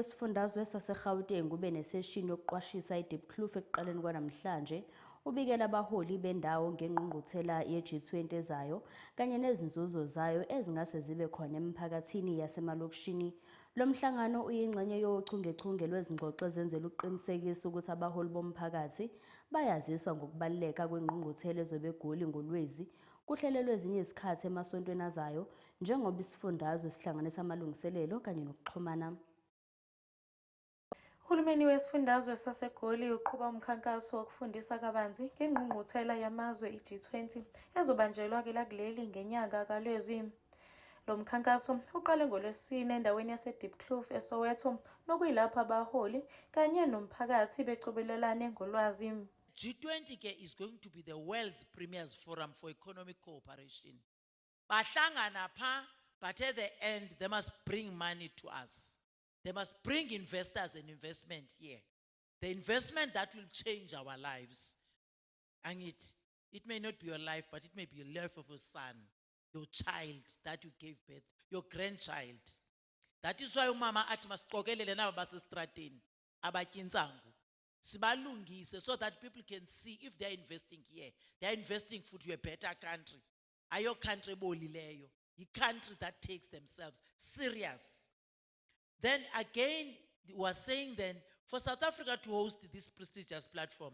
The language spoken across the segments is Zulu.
wesifundazwe saseGauteng ube neseshini yokuqwashisa eDiepkloof ekuqaleni kwanamhlanje ubikela abaholi bendawo ngengqungquthela ye-G20 ezayo kanye nezinzuzo zayo ezingase zibe khona emphakathini yasemalokishini. Lo mhlangano uyingxenye yochungechunge lwezingxoxo ezenzela ukuqinisekisa ukuthi abaholi bomphakathi bayaziswa ngokubaluleka kwengqungquthela ezobe eGoli ngoLwezi kuhlelelwe ezinye izikhathi emasontweni azayo njengoba isifundazwe sihlanganisa amalungiselelo kanye nokuxhumana. Uhulumeni wesifundazwe saseGoli uqhuba umkhankaso wokufundisa kabanzi ngengqungquthela yamazwe i-G20 ezobanjelwa kuleli ngenyanga kaLwezi. Lo mkhankaso uqale ngoLwesine endaweni yaseDiepkloof eSoweto nokuyilapho abaholi kanye nomphakathi becobelelane ngolwazi. G20 is going to be the world's premier forum for economic cooperation. Bahlangana pha, but at the end they must bring money to us. They must bring investors and investment here. The investment that will change our lives. And it may not be your life, but it may be the life of your son, your child that you gave birth, your grandchild. That is why umama athi masiqokelele naba basestrateni abatyinsangu. Sibalungise so that people can see if they are investing here. They are investing for a better country. Ayo country bolileyo. A country that takes themselves serious. Then again, was saying then, for South Africa to host this prestigious platform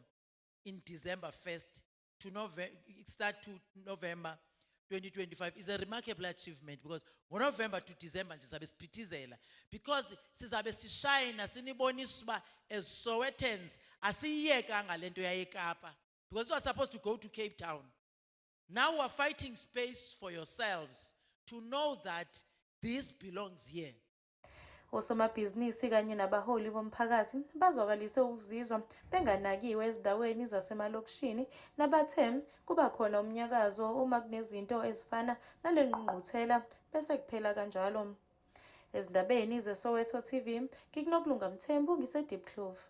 in December 1st to November, it starts to November 2025 is a remarkable achievement because November to December because sizabe sishayina siniboniswa as Sowetans asiyeka ngalento yayeKapa because you are supposed to go to Cape Town. Now we are fighting space for yourselves to know that this belongs here. Osomabhizinisi kanye nabaholi bomphakathi bazwakalise ukuzizwa benganakiwe ezindaweni zasemalokishini nabathe kuba khona umnyakazo uma kunezinto ezifana nale ngqungquthela bese kuphela kanjalo. Ezindabeni zeSoweto TV, ngikunokulunga Mthembu ngiseDiepkloof.